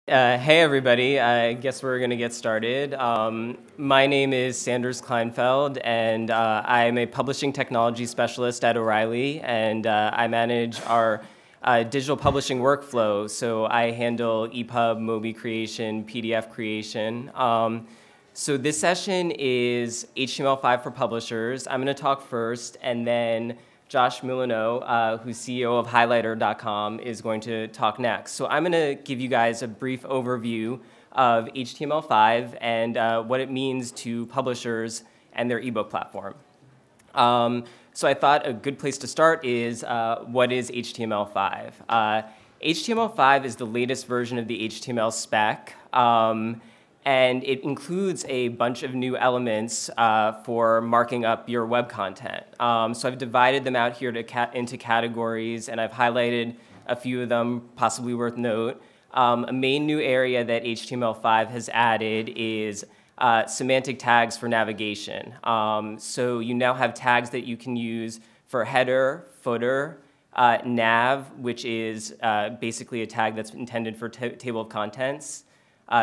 Hey everybody, I guess we're going to get started. My name is Sanders Kleinfeld, and I'm a publishing technology specialist at O'Reilly, and I manage our digital publishing workflow. So I handle EPUB, MOBI creation, PDF creation. So this session is HTML5 for publishers. I'm going to talk first, and then Josh Mulineaux, who's CEO of Highlighter.com, is going to talk next. So I'm going to give you guys a brief overview of HTML5 and what it means to publishers and their ebook platform. So I thought a good place to start is what is HTML5? HTML5 is the latest version of the HTML spec. And it includes a bunch of new elements for marking up your web content. So I've divided them out here into categories, and I've highlighted a few of them, possibly worth note. A main new area that HTML5 has added is semantic tags for navigation. So you now have tags that you can use for header, footer, nav, which is basically a tag that's intended for table of contents,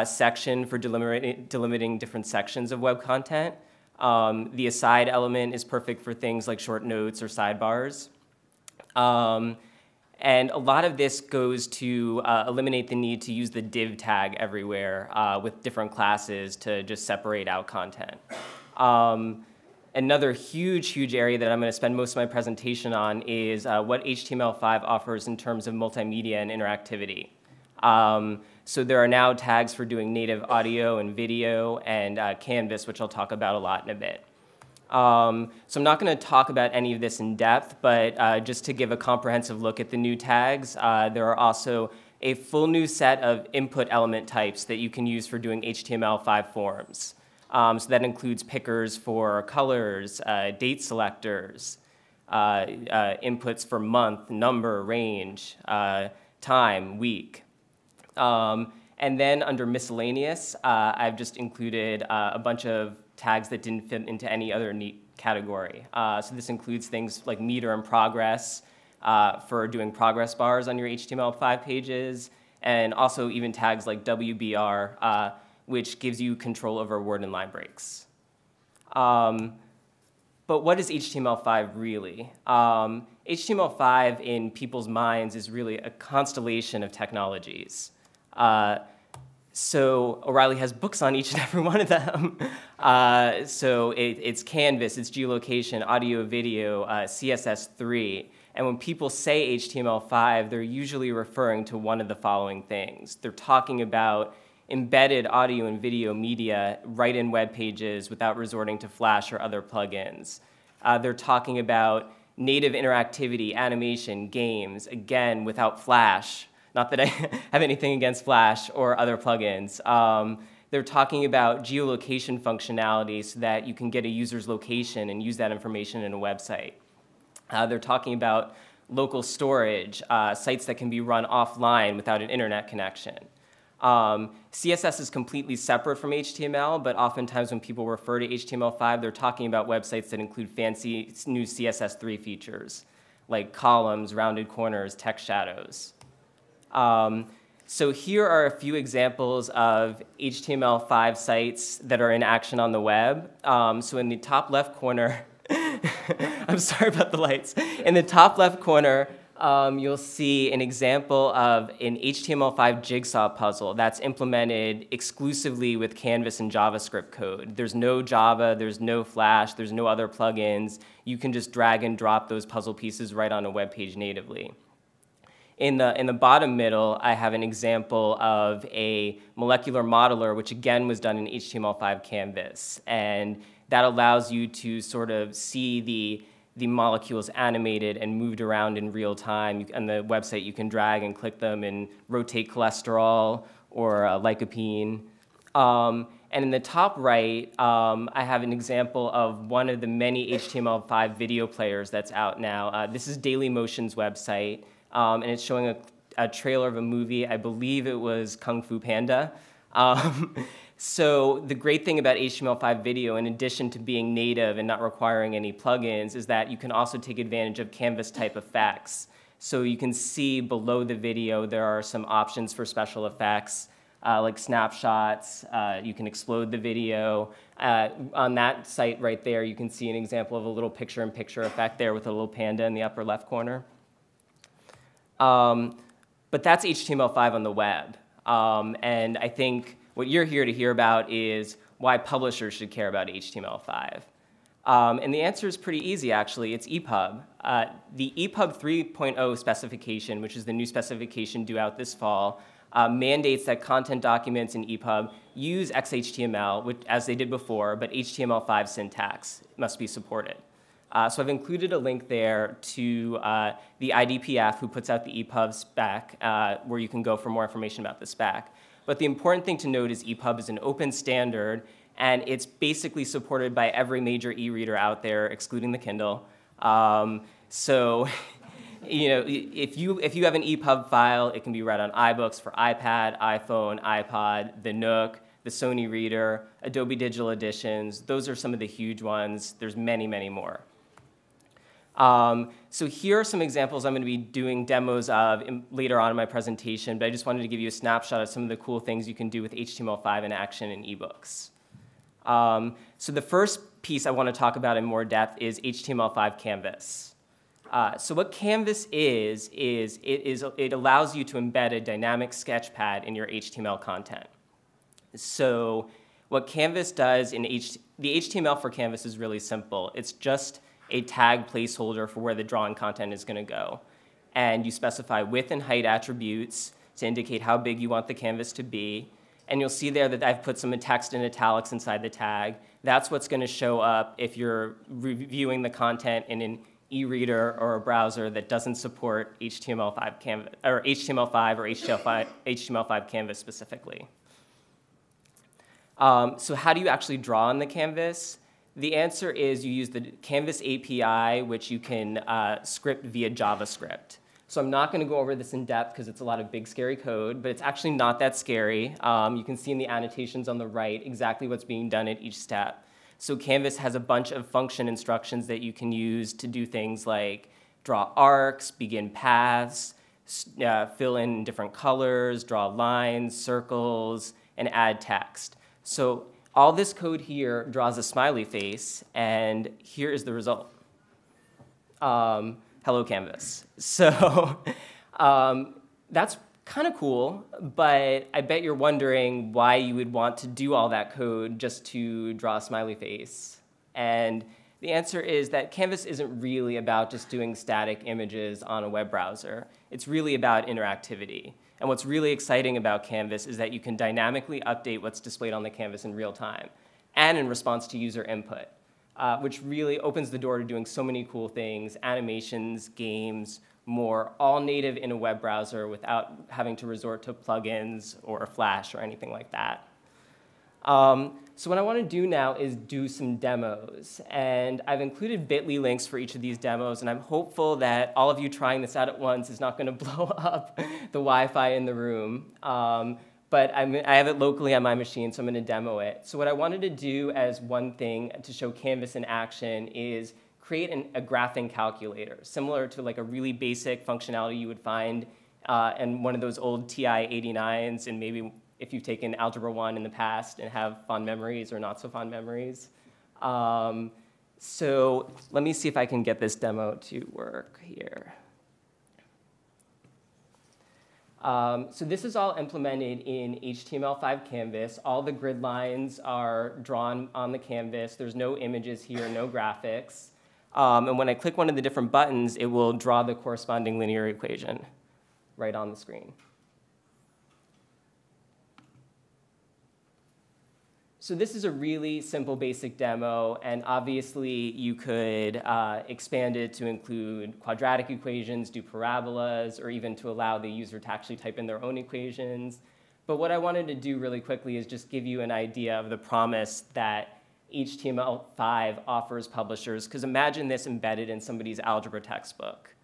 section for delimiting different sections of web content. The aside element is perfect for things like short notes or sidebars. And a lot of this goes to eliminate the need to use the div tag everywhere with different classes to just separate out content. Another huge area that I'm going to spend most of my presentation on is what HTML5 offers in terms of multimedia and interactivity. So there are now tags for doing native audio and video and Canvas, which I'll talk about a lot in a bit. So I'm not going to talk about any of this in depth, but just to give a comprehensive look at the new tags, there are also a full new set of input element types that you can use for doing HTML5 forms. So that includes pickers for colors, date selectors, inputs for month, number, range, time, week. And then under miscellaneous, I've just included a bunch of tags that didn't fit into any other neat category. So this includes things like meter and progress for doing progress bars on your HTML5 pages, and also even tags like WBR, which gives you control over word and line breaks. But what is HTML5 really? HTML5 in people's minds is really a constellation of technologies. So O'Reilly has books on each and every one of them. So it's Canvas, it's geolocation, audio, video, CSS3. And when people say HTML5, they're usually referring to one of the following things. They're talking about embedded audio and video media right in web pages without resorting to Flash or other plugins. They're talking about native interactivity, animation, games, again, without Flash. Not that I have anything against Flash or other plugins. They're talking about geolocation functionality so that you can get a user's location and use that information in a website. They're talking about local storage, sites that can be run offline without an internet connection. CSS is completely separate from HTML, but oftentimes when people refer to HTML5, they're talking about websites that include fancy new CSS3 features, like columns, rounded corners, text shadows. So here are a few examples of HTML5 sites that are in action on the web. So in the top left corner, I'm sorry about the lights. In the top left corner, you'll see an example of an HTML5 jigsaw puzzle that's implemented exclusively with Canvas and JavaScript code. There's no Java, there's no Flash, there's no other plugins. You can just drag and drop those puzzle pieces right on a web page natively. In the bottom middle, I have an example of a molecular modeler, which again was done in HTML5 Canvas. And that allows you to sort of see the molecules animated and moved around in real time. On the website, you can drag and click them and rotate cholesterol or lycopene. And in the top right, I have an example of one of the many HTML5 video players that's out now. This is Dailymotion's website. And it's showing a trailer of a movie. I believe it was Kung Fu Panda. So the great thing about HTML5 video, in addition to being native and not requiring any plugins, is that you can also take advantage of Canvas-type effects. So you can see below the video there are some options for special effects. like snapshots. You can explode the video. On that site right there, you can see an example of a little picture-in-picture effect there with a little panda in the upper left corner. But that's HTML5 on the web. And I think what you're here to hear about is why publishers should care about HTML5. And the answer is pretty easy, actually. It's EPUB. The EPUB 3.0 specification, which is the new specification due out this fall, mandates that content documents in EPUB use XHTML, which, as they did before, but HTML5 syntax must be supported. So I've included a link there to the IDPF, who puts out the EPUB spec, where you can go for more information about the spec. But the important thing to note is EPUB is an open standard, and it's basically supported by every major e-reader out there, excluding the Kindle. So you know, if you have an EPUB file, it can be read on iBooks for iPad, iPhone, iPod, the Nook, the Sony Reader, Adobe Digital Editions. Those are some of the huge ones. There's many, many more. So here are some examples I'm going to be doing demos of later on in my presentation, but I just wanted to give you a snapshot of some of the cool things you can do with HTML5 in action in ebooks. So the first piece I want to talk about in more depth is HTML5 Canvas. So what Canvas is it allows you to embed a dynamic sketchpad in your HTML content. So what Canvas does in the HTML for Canvas is really simple. It's just a tag placeholder for where the drawing content is going to go. And you specify width and height attributes to indicate how big you want the canvas to be. And you'll see there that I've put some text in italics inside the tag. That's what's going to show up if you're reviewing the content in an e-reader or a browser that doesn't support HTML5 Canvas, or HTML5 or HTML5 Canvas specifically. So how do you actually draw on the canvas? The answer is you use the Canvas API, which you can script via JavaScript. So I'm not going to go over this in depth because it's a lot of big, scary code, but it's actually not that scary. You can see in the annotations on the right exactly what's being done at each step. So Canvas has a bunch of function instructions that you can use to do things like draw arcs, begin paths, fill in different colors, draw lines, circles, and add text. So all this code here draws a smiley face, and here is the result. Hello, Canvas. So that's kind of cool, but I bet you're wondering why you would want to do all that code just to draw a smiley face. And the answer is that Canvas isn't really about just doing static images on a web browser. It's really about interactivity. And what's really exciting about Canvas is that you can dynamically update what's displayed on the canvas in real time and in response to user input, which really opens the door to doing so many cool things, animations, games, more, all native in a web browser without having to resort to plugins or Flash or anything like that. So what I want to do now is do some demos. And I've included bit.ly links for each of these demos, and I'm hopeful that all of you trying this out at once is not going to blow up the Wi-Fi in the room. But I have it locally on my machine, so I'm going to demo it. So what I wanted to do as one thing to show Canvas in action is create a graphing calculator, similar to like a really basic functionality you would find in one of those old TI-89s, and maybe if you've taken Algebra 1 in the past and have fond memories or not so fond memories. So let me see if I can get this demo to work here. So this is all implemented in HTML5 Canvas. All the grid lines are drawn on the canvas. There's no images here, no graphics. And when I click one of the different buttons, it will draw the corresponding linear equation right on the screen. So this is a really simple, basic demo, and obviously you could expand it to include quadratic equations, do parabolas, or even to allow the user to actually type in their own equations. But what I wanted to do really quickly is just give you an idea of the promise that HTML5 offers publishers, because imagine this embedded in somebody's algebra textbook.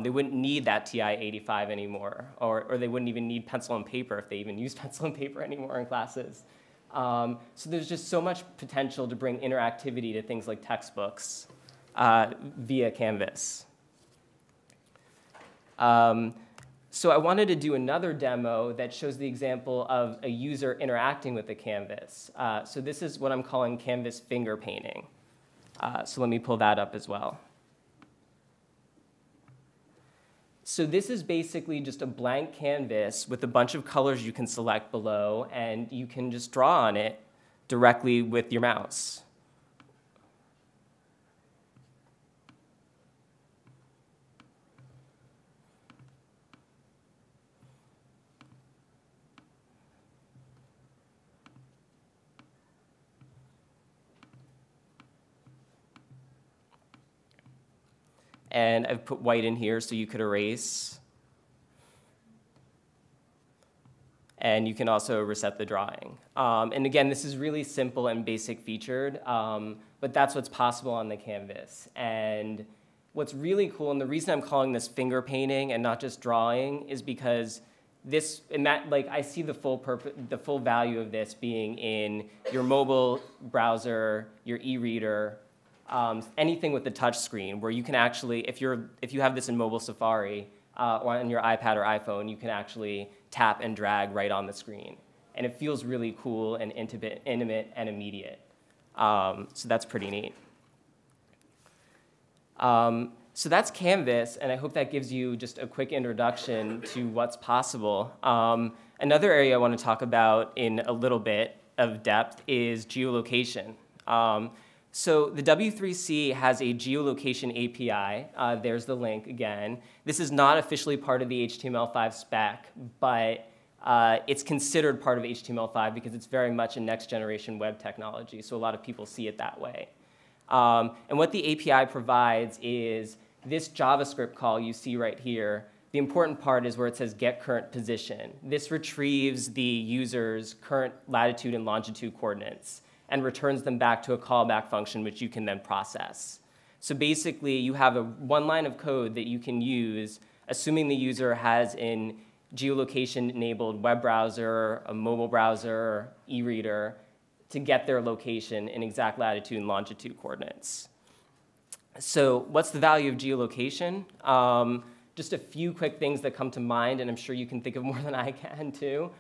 They wouldn't need that TI-85 anymore, or they wouldn't even need pencil and paper if they even use pencil and paper anymore in classes. So there's just so much potential to bring interactivity to things like textbooks via Canvas. So I wanted to do another demo that shows the example of a user interacting with the canvas. So this is what I'm calling canvas finger painting. So let me pull that up as well. So this is basically just a blank canvas with a bunch of colors you can select below, and you can just draw on it directly with your mouse. And I've put white in here so you could erase. And you can also reset the drawing. And again, this is really simple and basic featured, but that's what's possible on the canvas. And what's really cool, and the reason I'm calling this finger painting and not just drawing, is because this, and that, like, I see the full value of this being in your mobile browser, your e-reader, anything with the touch screen, where you can actually, if you have this in mobile Safari or on your iPad or iPhone, you can actually tap and drag right on the screen. And it feels really cool and intimate and immediate. So that's pretty neat. So that's Canvas, and I hope that gives you just a quick introduction to what's possible. Another area I want to talk about in a little bit of depth is geolocation. So the W3C has a geolocation API. There's the link again. This is not officially part of the HTML5 spec, but it's considered part of HTML5 because it's very much a next generation web technology, so a lot of people see it that way. And what the API provides is this JavaScript call you see right here. The important part is where it says get current position. This retrieves the user's current latitude and longitude coordinates and returns them back to a callback function, which you can then process. So basically, you have one line of code that you can use, assuming the user has an geolocation-enabled web browser, a mobile browser, e-reader, to get their location in exact latitude and longitude coordinates. So what's the value of geolocation? Just a few quick things that come to mind, and I'm sure you can think of more than I can too.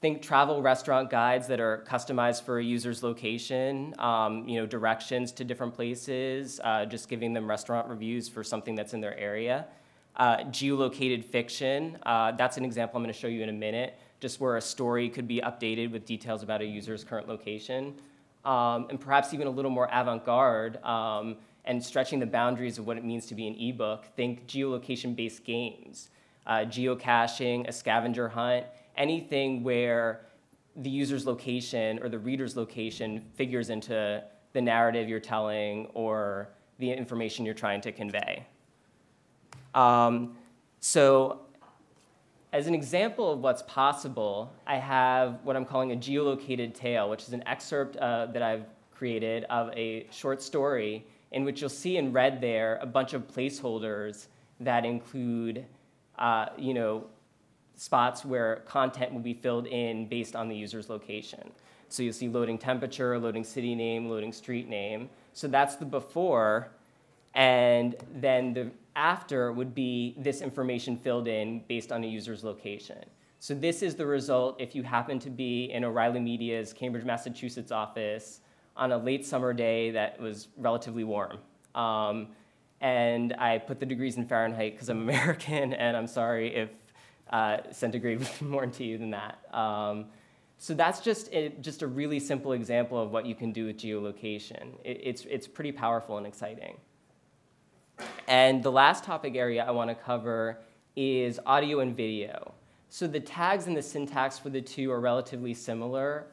Think travel restaurant guides that are customized for a user's location, directions to different places, just giving them restaurant reviews for something that's in their area. Geolocated fiction, that's an example I'm going to show you in a minute, just where a story could be updated with details about a user's current location. And perhaps even a little more avant-garde and stretching the boundaries of what it means to be an ebook. Think geolocation-based games, geocaching, a scavenger hunt, anything where the user's location or the reader's location figures into the narrative you're telling or the information you're trying to convey. So as an example of what's possible, I have what I'm calling a geolocated tale, which is an excerpt that I've created of a short story in which you'll see in red there a bunch of placeholders that include, spots where content will be filled in based on the user's location. So you'll see loading temperature, loading city name, loading street name. So that's the before, and then the after would be this information filled in based on a user's location. So this is the result if you happen to be in O'Reilly Media's Cambridge, Massachusetts office on a late summer day that was relatively warm. And I put the degrees in Fahrenheit because I'm American, and I'm sorry if centigrade would be more into you than that. So that's just a really simple example of what you can do with geolocation. It's pretty powerful and exciting. And the last topic area I want to cover is audio and video. So the tags and the syntax for the two are relatively similar.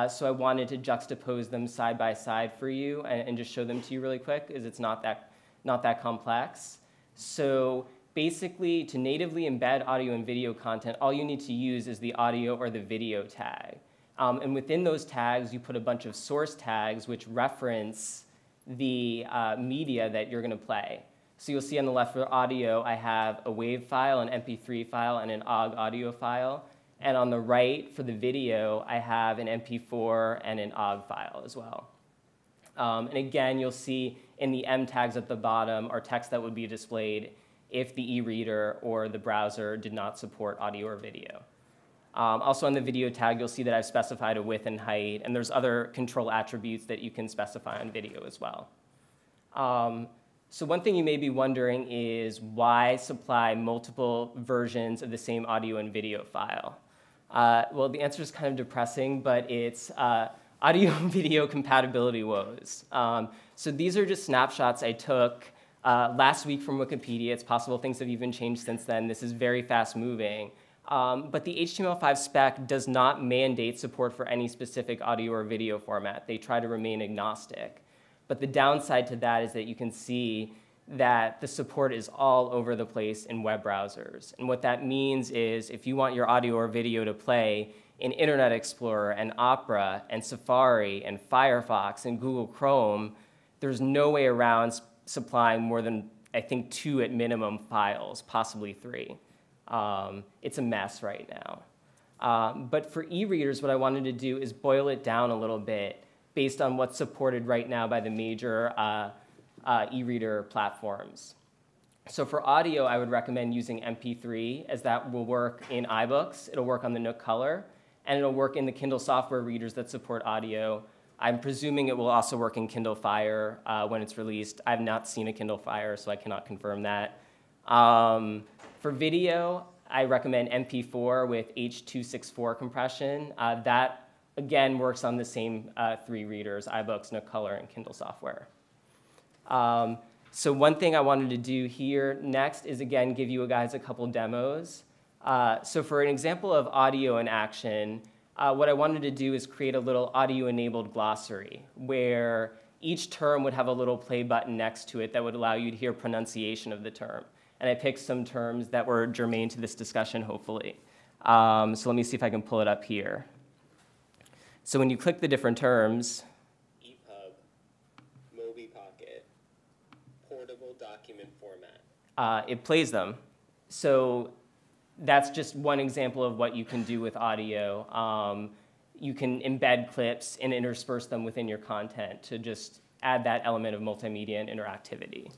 So I wanted to juxtapose them side by side for you and just show them to you really quick, because it's not that complex. So basically, to natively embed audio and video content, all you need to use is the audio or the video tag. And within those tags, you put a bunch of source tags which reference the media that you're going to play. So you'll see on the left for audio, I have a WAV file, an MP3 file, and an OGG audio file. And on the right, for the video, I have an MP4 and an OGG file as well. And again, you'll see in the M tags at the bottom are text that would be displayed if the e-reader or the browser did not support audio or video. Also on the video tag, you'll see that I've specified a width and height, and there's other control attributes that you can specify on video as well. So one thing you may be wondering is why supply multiple versions of the same audio and video file? Well, the answer is kind of depressing, but it's audio and video compatibility woes. So these are just snapshots I took last week from Wikipedia. It's possible things have even changed since then. This is very fast moving. But the HTML5 spec does not mandate support for any specific audio or video format. They try to remain agnostic. But the downside to that is that you can see that the support is all over the place in web browsers. And what that means is if you want your audio or video to play in Internet Explorer and Opera and Safari and Firefox and Google Chrome, there's no way around supplying more than, I think, 2 at minimum files, possibly 3. It's a mess right now. But for e-readers, what I wanted to do is boil it down a little bit based on what's supported right now by the major e-reader platforms. So for audio, I would recommend using MP3, as that will work in iBooks. It'll work on the Nook Color, and it'll work in the Kindle software readers that support audio. I'm presuming it will also work in Kindle Fire when it's released. I've not seen a Kindle Fire, so I cannot confirm that. For video, I recommend MP4 with H.264 compression. That, again, works on the same 3 readers, iBooks, Nook Color, and Kindle software. So one thing I wanted to do here next is, again, give you guys a couple demos. So for an example of audio in action, what I wanted to do is create a little audio-enabled glossary where each term would have a little play button next to it that would allow you to hear pronunciation of the term. And I picked some terms that were germane to this discussion, hopefully. So let me see if I can pull it up here. So when you click the different terms, EPUB, MobiPocket, portable document format, it plays them. So that's just one example of what you can do with audio. You can embed clips and intersperse them within your content to just add that element of multimedia and interactivity.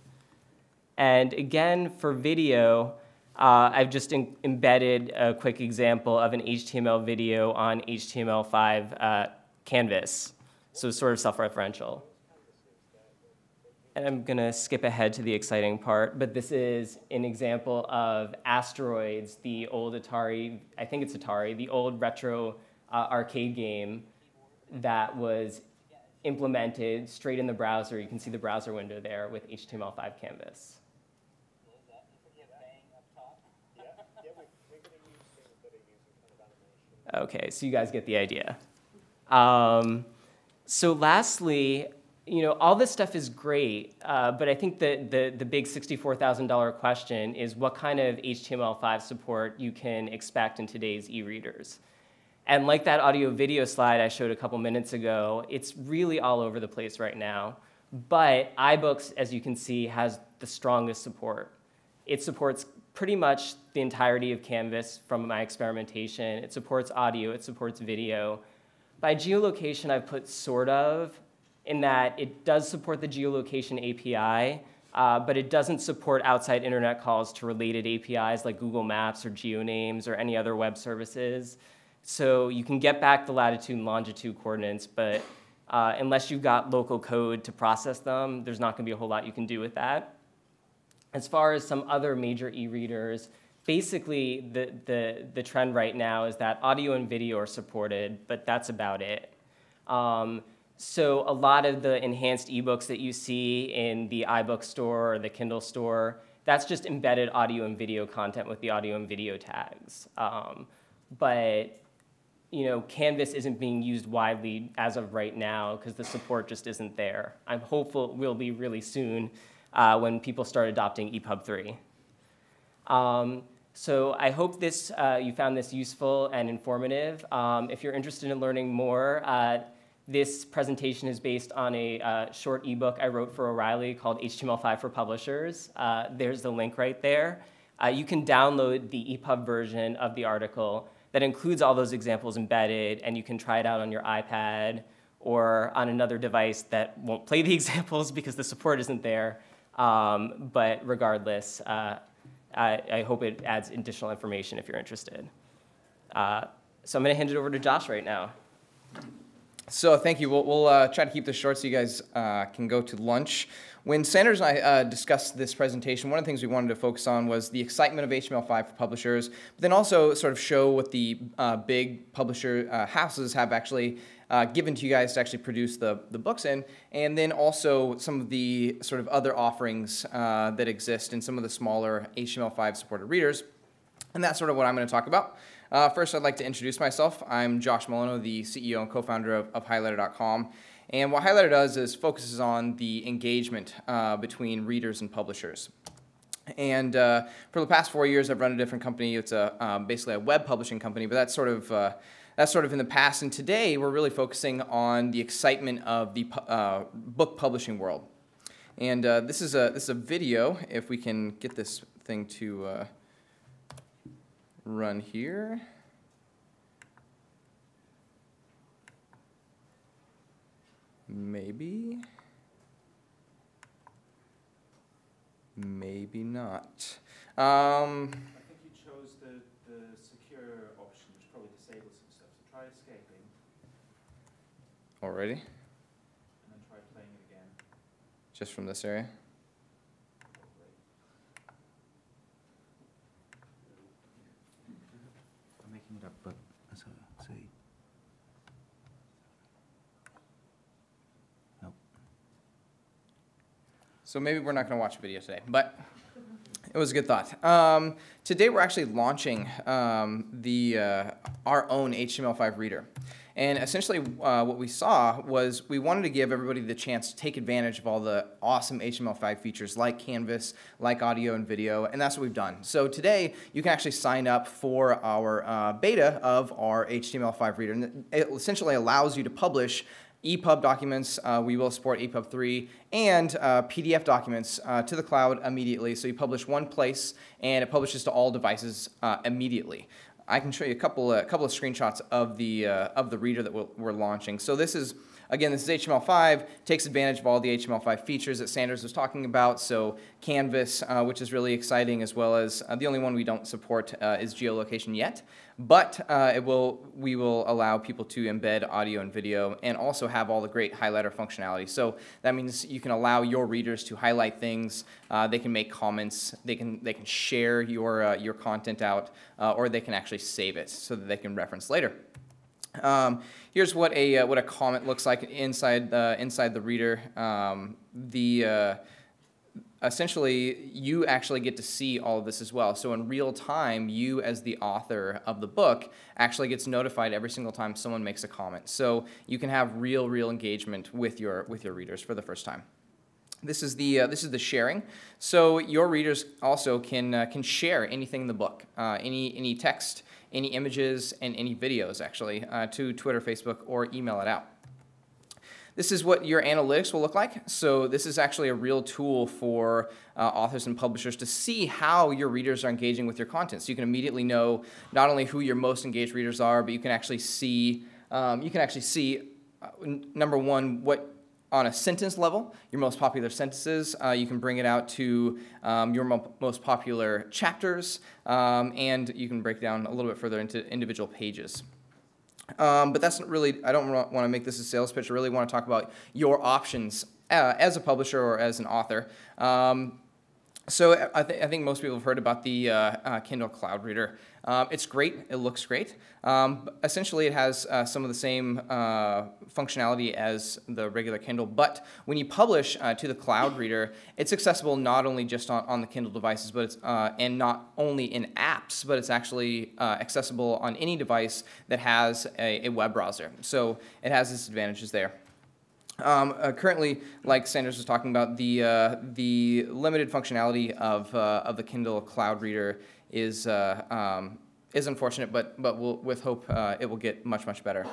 And again, for video, I've just embedded a quick example of an HTML video on HTML5 canvas, so sort of self-referential. And I'm going to skip ahead to the exciting part, but this is an example of Asteroids, the old Atari, I think it's Atari, the old retro arcade game that was implemented straight in the browser. You can see the browser window there with HTML5 canvas. Okay, so you guys get the idea. So lastly, all this stuff is great, but I think the big $64,000 question is what kind of HTML5 support you can expect in today's e-readers. And like that audio-video slide I showed a couple minutes ago, it's really all over the place right now. But iBooks, as you can see, has the strongest support. It supports pretty much the entirety of Canvas from my experimentation. It supports audio, it supports video. By geolocation, I've put sort of, in that it does support the geolocation API, but it doesn't support outside internet calls to related APIs like Google Maps or GeoNames or any other web services. So you can get back the latitude and longitude coordinates, but unless you've got local code to process them, there's not going to be a whole lot you can do with that. As far as some other major e-readers, basically the trend right now is that audio and video are supported, but that's about it. So a lot of the enhanced ebooks that you see in the iBook store or the Kindle store, that's just embedded audio and video content with the audio and video tags. But Canvas isn't being used widely as of right now because the support just isn't there. I'm hopeful it will be really soon when people start adopting EPUB 3. So I hope you found this useful and informative. If you're interested in learning more, this presentation is based on a short ebook I wrote for O'Reilly called HTML5 for Publishers. There's the link right there. You can download the EPUB version of the article that includes all those examples embedded, and you can try it out on your iPad or on another device that won't play the examples because the support isn't there. But regardless, I hope it adds additional information if you're interested. So I'm going to hand it over to Josh right now. So thank you. We'll try to keep this short so you guys can go to lunch. When Sanders and I discussed this presentation, one of the things we wanted to focus on was the excitement of HTML5 for publishers, but then also sort of show what the big publisher houses have actually given to you guys to actually produce the books in, and then also some of the sort of other offerings that exist in some of the smaller HTML5 supported readers. And that's sort of what I'm going to talk about. First, I'd like to introduce myself. I'm Josh Mulineaux, the CEO and co-founder of Highlighter.com. And what Highlighter does is focuses on the engagement between readers and publishers. And for the past 4 years, I've run a different company. It's basically a web publishing company, but that's sort of in the past. And today, we're really focusing on the excitement of the book publishing world. And this is a video. If we can get this thing to run here. Maybe. Maybe not. I think you chose the secure option, which probably disables some stuff. So try escaping. Already? And then try playing it again. Just from this area? I'm making it up, but so see. Nope. So maybe we're not going to watch a video today, but it was a good thought. Today we're actually launching our own HTML5 reader. And essentially what we saw was we wanted to give everybody the chance to take advantage of all the awesome HTML5 features like Canvas, like audio and video, and that's what we've done. So today you can actually sign up for our beta of our HTML5 reader. And it essentially allows you to publish EPUB documents, we will support EPUB 3, and PDF documents to the cloud immediately. So you publish one place, and it publishes to all devices immediately. I can show you a couple of screenshots of the reader that we're launching. So this is, again, this is HTML5, takes advantage of all the HTML5 features that Sanders was talking about. So Canvas, which is really exciting, as well as the only one we don't support is geolocation yet. But we will allow people to embed audio and video and also have all the great highlighter functionality. So that means you can allow your readers to highlight things. They can make comments. They can share your content out, or they can actually save it so that they can reference later. Here's what a comment looks like inside the reader. Essentially, you actually get to see all of this as well. So in real time, you as the author of the book actually gets notified every single time someone makes a comment. So you can have real engagement with your readers for the first time. This is the sharing. So your readers also can share anything in the book, any text, any images, and any videos actually to Twitter, Facebook, or email it out. This is what your analytics will look like. So this is actually a real tool for authors and publishers to see how your readers are engaging with your content. So you can immediately know not only who your most engaged readers are, but you can actually see number one, what on a sentence level, your most popular sentences. You can bring it out to your most popular chapters, and you can break down a little bit further into individual pages. But that's not really, I don't want to make this a sales pitch. I really want to talk about your options as a publisher or as an author. So I think most people have heard about the Kindle Cloud Reader. It's great. It looks great. Essentially, it has some of the same functionality as the regular Kindle, but when you publish to the Cloud Reader, it's accessible not only just on the Kindle devices, but it's, and not only in apps, but it's actually accessible on any device that has a web browser. So it has its advantages there. Currently, like Sanders was talking about, the limited functionality of the Kindle Cloud Reader is unfortunate, but with hope it will get much better.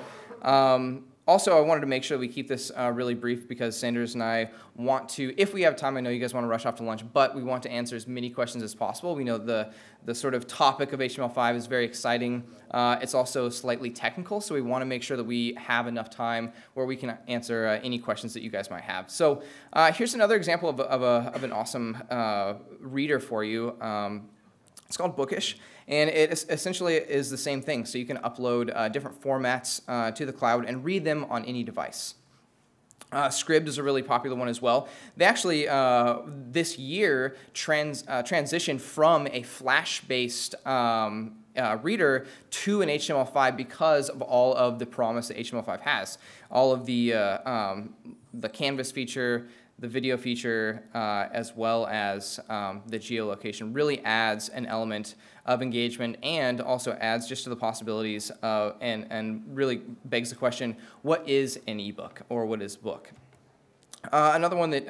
Also, I wanted to make sure we keep this really brief because Sanders and I want to, if we have time, I know you guys want to rush off to lunch, but we want to answer as many questions as possible. We know the sort of topic of HTML5 is very exciting. It's also slightly technical, so we want to make sure that we have enough time where we can answer any questions that you guys might have. So here's another example of an awesome reader for you. It's called Bookish, and it essentially is the same thing. So you can upload different formats to the cloud and read them on any device. Scribd is a really popular one as well. They actually, this year, transitioned from a Flash-based reader to an HTML5 because of all of the promise that HTML5 has. All of the canvas feature, the video feature, as well as the geolocation really adds an element of engagement and also adds just to the possibilities and really begs the question, what is an ebook or what is book? Another one that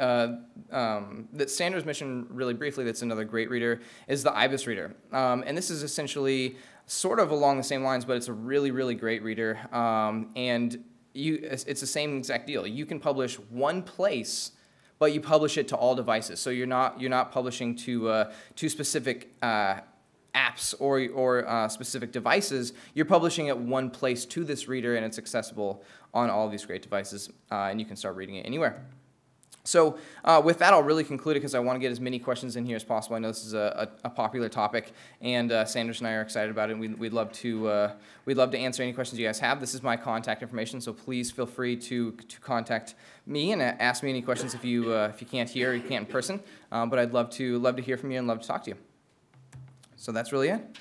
that Sanders mentioned really briefly that's another great reader is the IBIS reader. And this is essentially sort of along the same lines, but it's a really, really great reader. And it's the same exact deal. You can publish one place, but you publish it to all devices. So you're not publishing to specific apps or specific devices. You're publishing at one place to this reader, and it's accessible on all of these great devices, and you can start reading it anywhere. So with that, I'll really conclude it because I want to get as many questions in here as possible. I know this is a popular topic, and Sanders and I are excited about it. And we'd love to answer any questions you guys have. This is my contact information, so please feel free to contact me and ask me any questions if you can't hear or you can't in person. But I'd love to hear from you and love to talk to you. So that's really it.